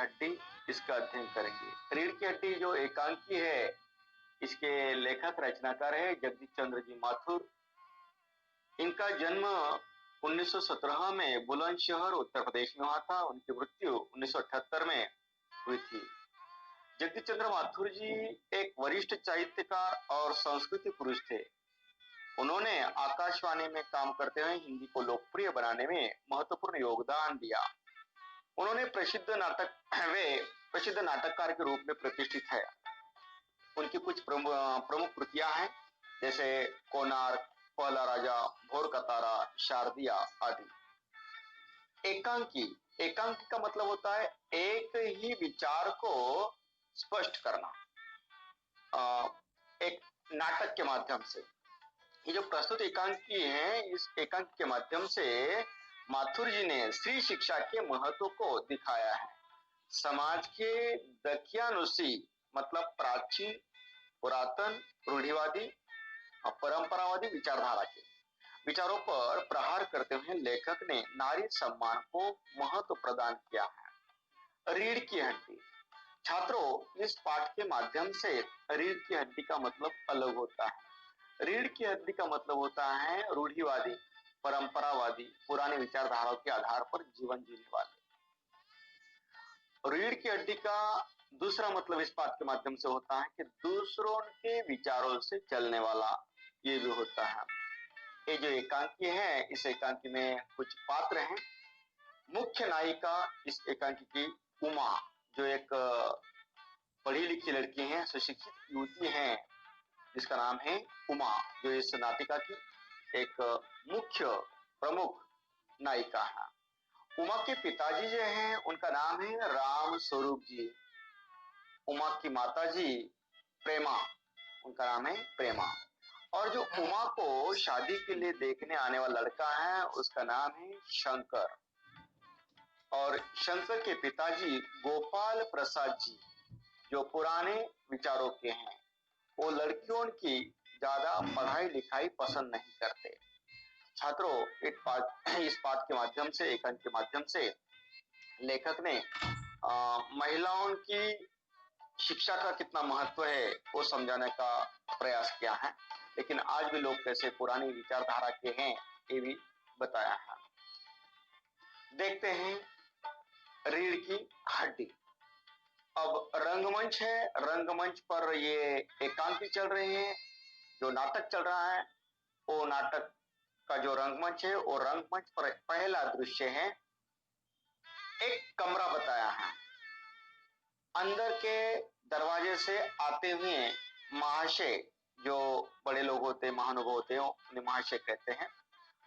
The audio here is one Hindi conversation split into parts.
हड्डी, इसका अध्ययन करेंगे। रीढ़ की हड्डी जो एकांकी है, इसके लेखक रचनाकार है जगदीश चंद्र जी माथुर। इनका जन्म 1917 में बुलंदशहर उत्तर प्रदेश में हुआ था। उनकी मृत्यु 1978 में हुई थी। जगदीश चंद्र माथुर जी एक वरिष्ठ साहित्यकार और संस्कृति पुरुष थे। उन्होंने आकाशवाणी में काम करते हुए हिंदी को लोकप्रिय बनाने में महत्वपूर्ण योगदान दिया। उन्होंने प्रसिद्ध नाटककार के रूप में प्रतिष्ठित है। उनकी कुछ प्रमुख कृतियां हैं, जैसे कोणार्क, पहला राजा, भोर का तारा, शारदिया आदि। एकांकी, एकांकी का मतलब होता है एक ही विचार को स्पष्ट करना एक नाटक के माध्यम से। ये जो प्रस्तुत एकांकी है, इस एकांकी के माध्यम से माथुर जी ने स्त्री शिक्षा के महत्व को दिखाया है। समाज के दकियानुसी मतलब प्राचीन, पुरातन, रूढ़िवादी और परंपरावादी विचारधारा के विचारों पर प्रहार करते हुए लेखक ने नारी सम्मान को महत्व प्रदान किया है। रीढ़ की हड्डी, छात्रों इस पाठ के माध्यम से रीढ़ की हड्डी का मतलब अलग होता है। रीढ़ की हड्डी का मतलब होता है रूढ़िवादी, परंपरावादी, पुरानी विचारधाराओं के आधार पर जीवन जीने वाले। रीढ़ की हड्डी का दूसरा मतलब इस बात के माध्यम से होता है कि दूसरों के विचारों से चलने वाला, ये भी होता है। ये जो एकांकी है, इस एकांकी में कुछ पात्र हैं। मुख्य नायिका इस एकांकी की उमा, जो एक पढ़ी लिखी लड़की है, सुशिक्षित युवती है, जिसका नाम है उमा, जो इस नाटिका की एक मुख्य प्रमुख नायिका है। उमा के पिताजी जो हैं, उनका नाम है राम स्वरूप जी। उमा की माता जी प्रेमा, उनका नाम है प्रेमा। और जो उमा को शादी के लिए देखने आने वाला लड़का है, उसका नाम है शंकर। और शंकर के पिताजी गोपाल प्रसाद जी, जो पुराने विचारों के हैं, वो लड़कियों की ज्यादा पढ़ाई लिखाई पसंद नहीं करते। छात्रों इस पाठ के माध्यम से, एकांक के माध्यम से लेखक ने महिलाओं की शिक्षा का कितना महत्व है वो समझाने का प्रयास किया है। लेकिन आज भी लोग कैसे पुरानी विचारधारा के हैं, ये भी बताया है। देखते हैं रीढ़ की हड्डी। अब रंगमंच है, रंगमंच पर ये एकांकी चल रहे हैं। जो नाटक चल रहा है, वो नाटक का जो रंगमंच है, वो रंगमंच पर पहला दृश्य है। एक कमरा बताया है। अंदर के दरवाजे से आते हुए महाशय, जो बड़े लोग होते हैं, महानुभाव होते हैं, उन्हें महाशय कहते हैं।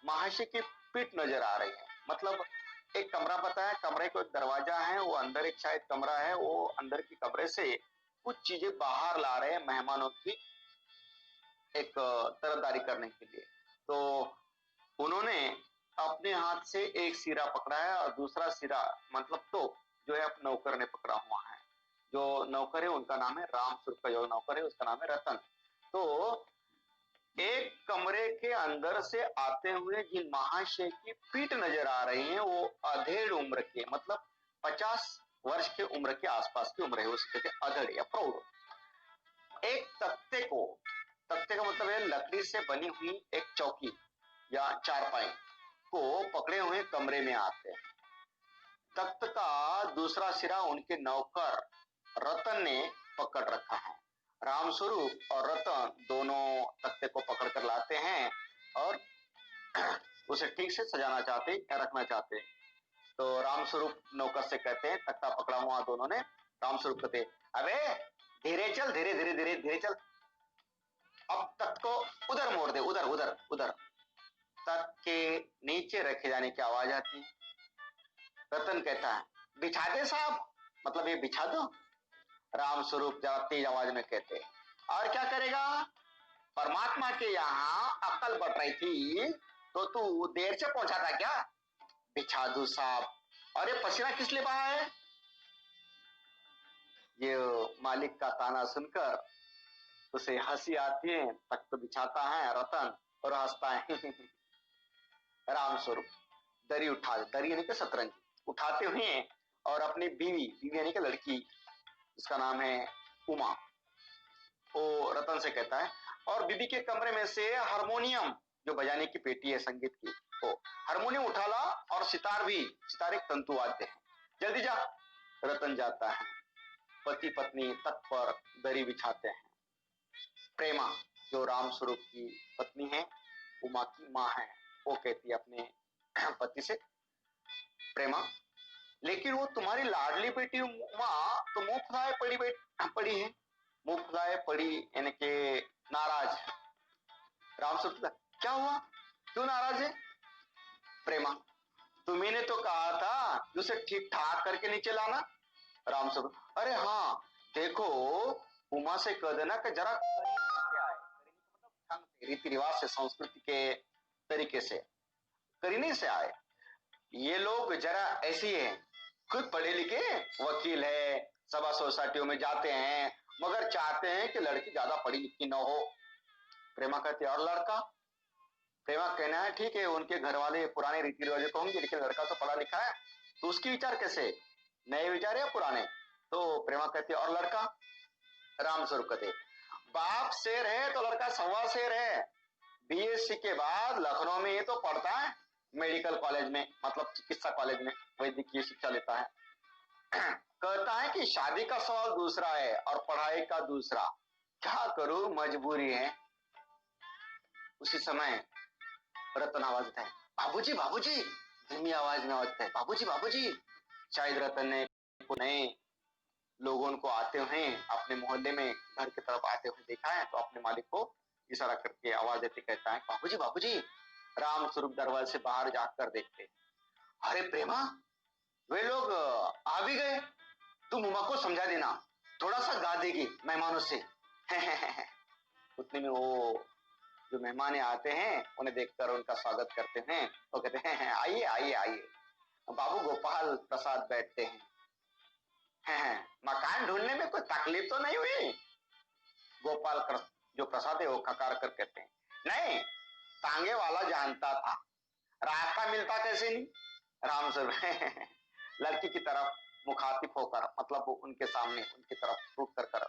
महाशय की पीठ नजर आ रही है। मतलब एक कमरा बताया, कमरे को एक दरवाजा है, वो अंदर एक शायद कमरा है, वो अंदर की कमरे से कुछ चीजें बाहर ला रहे हैं मेहमानों की एक तरफदारी करने के लिए। तो उन्होंने अपने हाथ से एक सिरा पकड़ा है और दूसरा सिरा मतलब तो जो है अपने नौकर ने पकड़ा हुआ है। जो नौकर है उनका नाम है रामस्वरूप का, जो नौकर है उसका नाम है रतन। तो एक कमरे के अंदर से आते हुए जिन महाशय की पीठ नजर आ रही है, वो अधेड़ उम्र के, मतलब 50 वर्ष के उम्र के आसपास की उम्र है, उसके अधेड़ या प्रौढ़। एक तख्ते को, तख्ते का मतलब है लकड़ी से बनी हुई एक चौकी या चारपाई को पकड़े हुए कमरे में आते हैं। तख्त का दूसरा सिरा उनके नौकर रतन ने पकड़ रखा है। रामस्वरूप और रतन दोनों तख्ते को पकड़ कर लाते हैं और उसे ठीक से सजाना चाहते या रखना चाहते। तो रामस्वरूप नौकर से कहते हैं, तख्ता पकड़ा हुआ दोनों ने, रामस्वरूप कहते अबे धीरे चल, धीरे धीरे धीरे धीरे चल, अब तख्त को उधर मोड़ दे, उधर उधर उधर। तख्त के नीचे रखे जाने की आवाज आती है। रतन कहता है बिछा दे साहब, मतलब ये बिछा दो। रामस्वरूप जरा तेज आवाज में कहते और क्या करेगा, परमात्मा के यहाँ अक्ल बढ़ रही थी तो तू देर से पहुंचा था क्या? बिछा दो साहब। अरे पसीना किस लिए बहा है? ये मालिक का ताना सुनकर उसे हंसी आती है। तख्त बिछाता है रतन और हंसता है। रामस्वरूप दरी उठा, दरी यानी कि सतरंज उठाते हुए और अपनी बीवी, बीवी यानी कि लड़की, उसका नाम है उमा, वो रतन से कहता है, और बीबी के कमरे में से हारमोनियम, जो बजाने की पेटी है संगीत की, वो हारमोनियम उठा ला, और सितार भी, सितार एक तंतु वाद्य है, जल्दी जा। रतन जाता है। पति पत्नी तट पर दरी बिछाते हैं। प्रेमा, जो राम स्वरूप की पत्नी है, उमा की माँ है, वो कहती है अपने पति से, प्रेमा, लेकिन वो तुम्हारी लाडली बेटी उमा तो मुंह फुलाए पड़ी है, मुंह फुलाए पड़ी यानी के नाराज। राम स्वरूप, क्या हुआ, क्यों नाराज है? प्रेमा, तुम्ही ने तो कहा था कि उसे ठीक ठाक करके नीचे लाना। राम स्वरूप, अरे हाँ, देखो उमा से कह देना कि जरा करीने से आए, करीने मतलब ढंग से, रीति रिवाज से, संस्कृति के तरीके से, करीने से आए। ये लोग जरा ऐसी है, खुद पढ़े लिखे वकील है, सभा सोसाइटियों में जाते हैं, मगर चाहते हैं कि लड़की ज्यादा पढ़ी लिखी न हो। प्रेमा कहती है, और लड़का? प्रेमा कहना है, ठीक है, उनके घर वाले पुराने रीति रिवाज को होंगे, लेकिन लड़का तो पढ़ा लिखा है, तो उसके विचार कैसे, नए विचार या पुराने? तो प्रेमा कहती है, और लड़का? राम स्वरूप कहते, बाप शेर है तो लड़का सवा शेर है, बीएससी के बाद लखनऊ में ये तो पढ़ता है, मेडिकल कॉलेज में, मतलब चिकित्सा कॉलेज में वैद्यकीय शिक्षा लेता है। कहता है कि शादी का सवाल दूसरा है और पढ़ाई का दूसरा, क्या करूं, मजबूरी है। उसी समय रतन आवाज देता है, बाबूजी बाबूजी, धीमी आवाज में आवाज देता है, बाबूजी बाबूजी। शायद रतन ने नए लोगों को आते हुए अपने मोहल्ले में घर की तरफ आते हुए देखा है, तो अपने मालिक को इशारा करके आवाज देते कहता है, बाबूजी बाबूजी। राम स्वरूप दरवाजे से बाहर जाकर देखते, अरे प्रेमा, वे लोग आ भी गए, तुम उमा को समझा देना, थोड़ा सा गा देगी मेहमानों से। उतने में वो जो मेहमान आते हैं उन्हें देखकर उनका स्वागत करते हैं, वो कहते हैं, आइए आइए आइए। बाबू गोपाल प्रसाद बैठते हैं। मकान ढूंढने में कोई तकलीफ तो नहीं हुई? गोपाल जो प्रसाद है वो खकार कर कहते हैं, नहीं, तांगे वाला जानता था, रास्ता मिलता कैसे नहीं। राम स्वरूप लड़की की तरफ मुखातिब होकर, मतलब वो उनके सामने उनकी तरफ रुक कर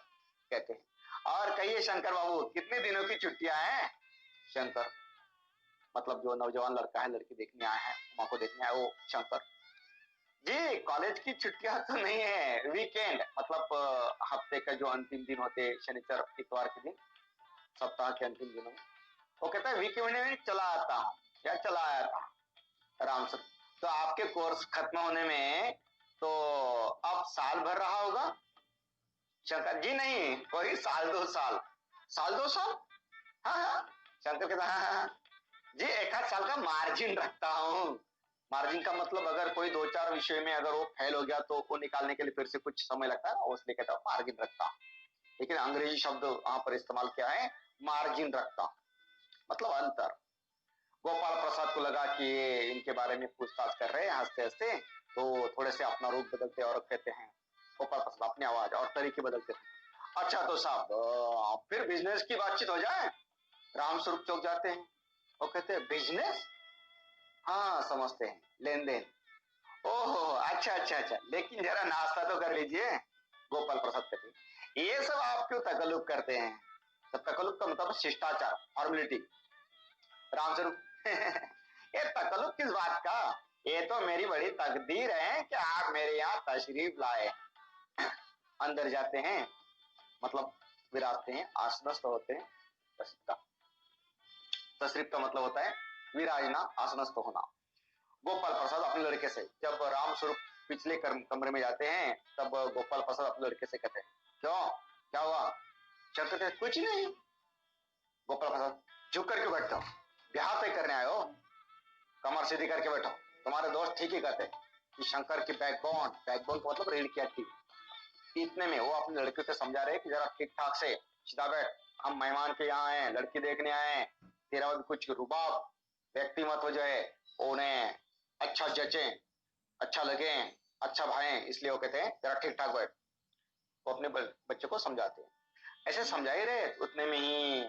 कहते हैं, और कहिए शंकर बाबू, कितने दिनों की छुट्टियां हैं? शंकर मतलब जो नौजवान लड़का है, लड़की देखने आया है, माँ को देखने आया, वो शंकर जी, कॉलेज की छुट्टियां तो नहीं है, वीकेंड, मतलब हफ्ते का जो अंतिम दिन होते, शनिचर इतवार के दिन, सप्ताह के अंतिम दिनों में, वो कहता है वीकेंड में चला आता हूँ, क्या चला आया था? राम सर, तो आपके कोर्स खत्म होने में तो अब साल भर रहा होगा? शंकर जी नहीं, कोई साल 2 साल। साल 2 साल? हाँ हाँ। शंकर कहता हाँ हाँ जी, 1 आध साल का मार्जिन रखता हूँ। मार्जिन का मतलब अगर कोई 2-4 विषय में अगर वो फेल हो गया तो वो निकालने के लिए फिर से कुछ समय लगता है ना, उसलिए कहता हूँ मार्जिन रखता हूँ। लेकिन अंग्रेजी शब्द वहां पर इस्तेमाल किया है, मार्जिन रखता हूँ, मतलब अंतर। गोपाल प्रसाद को लगा कि ये इनके बारे में पूछताछ कर रहे हैं हंसते हंसते, तो थोड़े से अपना रूप बदलते और कहते हैं, गोपाल प्रसाद अपनी आवाज और तरीके बदलते हैं, अच्छा तो साहब फिर बिजनेस की बातचीत हो जाए। राम स्वरूप चौक जाते हैं, वो कहते हैं बिजनेस? हाँ समझते हैं, लेन देन। ओहो अच्छा अच्छा अच्छा, लेकिन जरा नाश्ता तो कर लीजिए। गोपाल प्रसाद कहते हैं, ये सब आप क्यों तकल्लुफ करते हैं? तो तकल्लुफ का मतलब शिष्टाचार, फॉर्मेलिटी। राम स्वरूप ये तकल्लुफ किस बात का, ये तो मेरी बड़ी तकदीर है कि आप मेरे यहाँ तशरीफ लाए। अंदर जाते हैं, मतलब विराजते हैं, आश्वस्त होते हैं। तशरीफ का मतलब होता है विराजना, आसनस्थ होना। गोपाल प्रसाद अपने लड़के से, जब राम स्वरूप पिछले कमरे में जाते हैं, तब गोपाल प्रसाद अपने लड़के से कहते हैं, क्यों, क्या हुआ? चलते कुछ नहीं। गोपाल प्रसाद, झुक करके बैठता हूँ, ब्याह तय करने आए हो, कमर सीधी करके बैठो। तुम्हारे दोस्त ठीक ही कहते कि शंकर की बैकबोन, बैकबोन का मतलब रीढ़ की हड्डी। इतने में वो अपने लड़के को समझा रहे कि जरा ठीक ठाक से सीधा बैठ, हम मेहमान के यहाँ आए, लड़की देखने आए, तेरा भी कुछ रुबाब व्यक्ति मत हो जाए, उन्हें अच्छा जचे, अच्छा लगे, अच्छा भाए, इसलिए वो कहते हैं जरा ठीक ठाक बैठ। वो अपने बच्चे को समझाते हैं। ऐसे समझा ही रहे, उतने में ही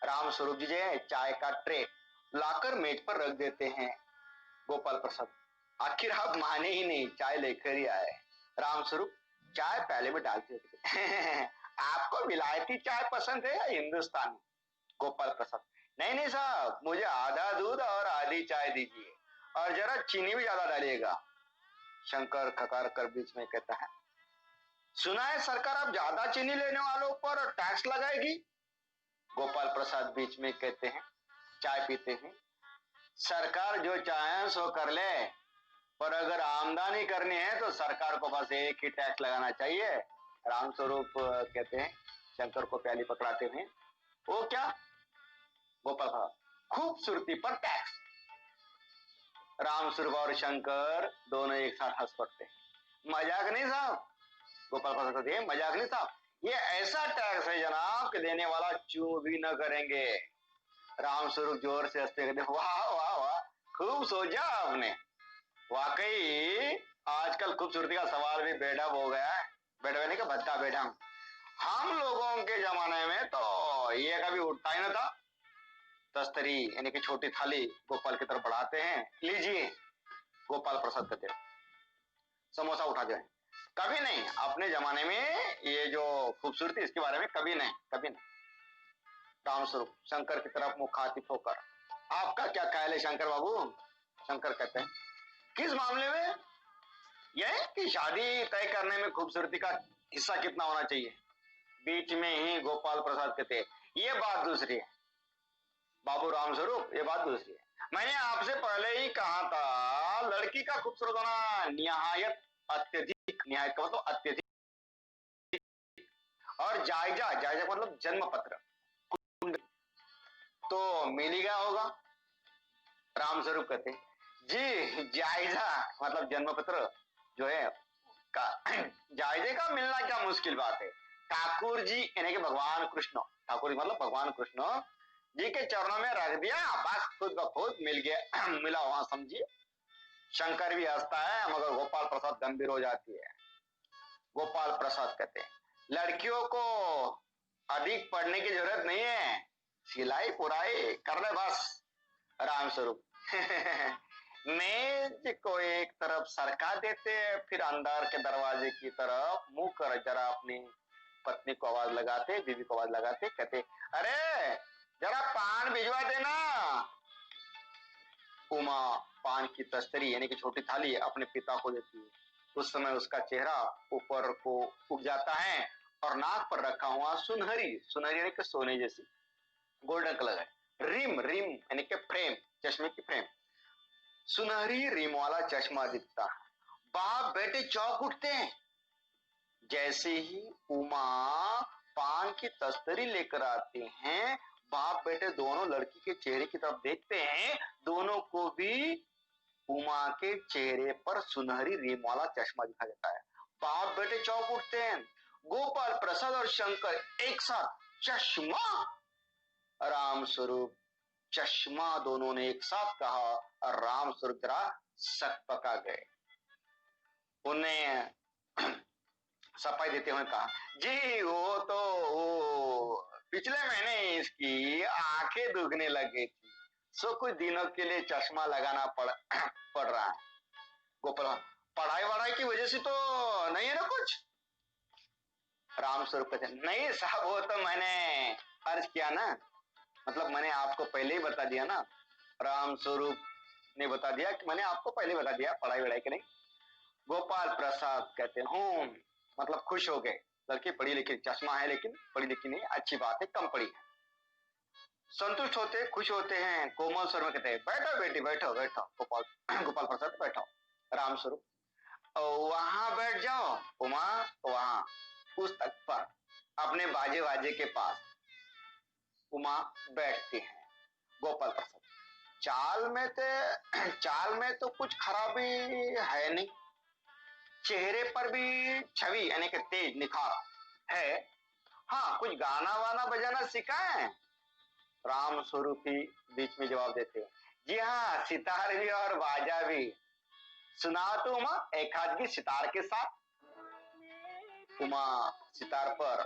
राम स्वरूप जी चाय का ट्रे लाकर मेज पर रख देते हैं। गोपाल प्रसाद, आखिर आप माने ही नहीं, चाय लेकर ही आए। राम स्वरूप चाय प्याले में डालते थे। आपको विलायती चाय पसंद है या हिंदुस्तानी? गोपाल प्रसाद, नहीं नहीं साहब, मुझे आधा दूध और आधी चाय दीजिए और जरा चीनी भी ज्यादा डालिएगा। शंकर खकार कर बीच में कहता है, सुना है सरकार आप ज्यादा चीनी लेने वालों पर टैक्स लगाएगी। गोपाल प्रसाद बीच में कहते हैं, चाय पीते हैं, सरकार जो चाहे सो कर ले, पर अगर आमदनी करनी है तो सरकार को बस एक ही टैक्स लगाना चाहिए। रामस्वरूप कहते हैं शंकर को प्याली पकड़ाते हुए, वो क्या? गोपाल प्रसाद, खूबसूरती पर टैक्स। रामस्वरूप और शंकर दोनों एक साथ हंस पड़ते हैं। मजाक नहीं साहब। गोपाल प्रसाद कहते हैं, मजाक नहीं साहब, ये ऐसा टैक्स है जनाब कि देने वाला चू भी न करेंगे। रामस्वरूप जोर से हंसते कहते, वाह वाह वाह, खूब सोचा आपने। वाकई आजकल खूबसूरती का सवाल भी बेढब हो गया है। बेढब यानी कि भद्दा बेढंग। हम लोगों के जमाने में तो ये कभी उठता ही ना था। तस्तरी यानी कि छोटी थाली गोपाल की तरफ बढ़ाते हैं, लीजिए। गोपाल प्रसाद कहते, समोसा उठा जाए। कभी नहीं, अपने जमाने में ये जो खूबसूरती इसके बारे में कभी नहीं, कभी नहीं। रामस्वरूप शंकर की तरफ मुखातिब होकर, आपका क्या ख्याल है शंकर बाबू? शंकर कहते हैं, किस मामले में? यह कि शादी तय करने में खूबसूरती का हिस्सा कितना होना चाहिए? बीच में ही गोपाल प्रसाद कहते, ये बात दूसरी है बाबू रामस्वरूप, ये बात दूसरी है। मैंने आपसे पहले ही कहा था, लड़की का खूबसूरत होना निहायत अत्यधिक, निहायत का मतलब अत्यधिक, और जायजा, जायजा मतलब जन्म पत्र तो मिल ही गया होगा। रामस्वरूप कहते, जी जायजा मतलब जन्म पत्र जो है का जायजे का मिलना क्या मुश्किल बात है। ठाकुर जी यानी कि भगवान कृष्ण, ठाकुर जी मतलब भगवान कृष्ण जी के चरणों में रख दिया, बस खुद ब खुद मिल गया, मिला वहां समझिए। शंकर भी हंसता है मगर गोपाल प्रसाद गंभीर हो जाती है। गोपाल प्रसाद कहते हैं, लड़कियों को अधिक पढ़ने की जरूरत नहीं है, सिलाई पुराई कर ले बस। रामस्वरूप मेज को एक तरफ सरका देते, फिर अंदर के दरवाजे की तरफ मुंह कर जरा अपनी पत्नी को आवाज लगाते, बीवी को आवाज लगाते, कहते, अरे जरा पान भिजवा देना। उमा पान की तस्तरी यानी कि छोटी थाली अपने पिता को देती है। उस समय उसका चेहरा ऊपर को उठ जाता है और नाक पर रखा हुआ सुनहरी, सुनहरी यानी कि सोने जैसी गोल्डन कलर है, रिम, रिम यानी कि फ्रेम, चश्मे की फ्रेम, सुनहरी रिम वाला चश्मा दिखता है। बाप बेटे चौंक उठते हैं। जैसे ही उमा पान की तस्तरी लेकर आते हैं, बाप बेटे दोनों लड़की के चेहरे की तरफ देखते हैं, दोनों को भी उमा के चेहरे पर सुनहरी रिम वाला चश्मा दिखा देता है। बाप बेटे चौंक उठते हैं। गोपाल प्रसाद और शंकर एक साथ, चश्मा! रामस्वरूप चश्मा दोनों ने एक साथ कहा और रामस्वरूप जरा सकपका गए। उन्हें सफाई देते हुए कहा, जी वो तो वो पिछले महीने इसकी आंखें दुखने लग गई थी, सो कुछ दिनों के लिए चश्मा लगाना पड़ रहा है। गोपाल, पढ़ाई वढ़ाई की वजह से तो नहीं है ना कुछ? रामस्वरूप कहते, नहीं साहब, वो तो मैंने अर्ज किया ना, मतलब मैंने आपको पहले ही बता दिया ना। रामस्वरूप ने बता दिया कि मैंने आपको पहले बता दिया पढ़ाई वढ़ाई के नहीं। गोपाल प्रसाद कहते हूँ, मतलब खुश हो गए, लड़की पढ़ी लिखी, चश्मा है लेकिन पढ़ी लिखी नहीं, अच्छी बात है, कम पढ़ी है। संतुष्ट होते, खुश होते हैं, कोमल स्वर में कहते हैं, बैठो बेटी, बैठो बैठो। गोपाल प्रसाद बैठो। रामस्वरूप, वहां बैठ जाओ उमा, वहां उस तक पर अपने बाजे वाजे के पास। उमा बैठती है। गोपाल प्रसाद, चाल में तो कुछ खराबी है नहीं, चेहरे पर भी छवि यानी कि तेज निखार है। हाँ, कुछ गाना वाना बजाना सीखा है? राम स्वरूप ही बीच में जवाब देते हैं, जी हाँ, सितार भी और बाजा भी। सुनाओ तो उमा, एक आध की सितार के साथ। उमा सितार पर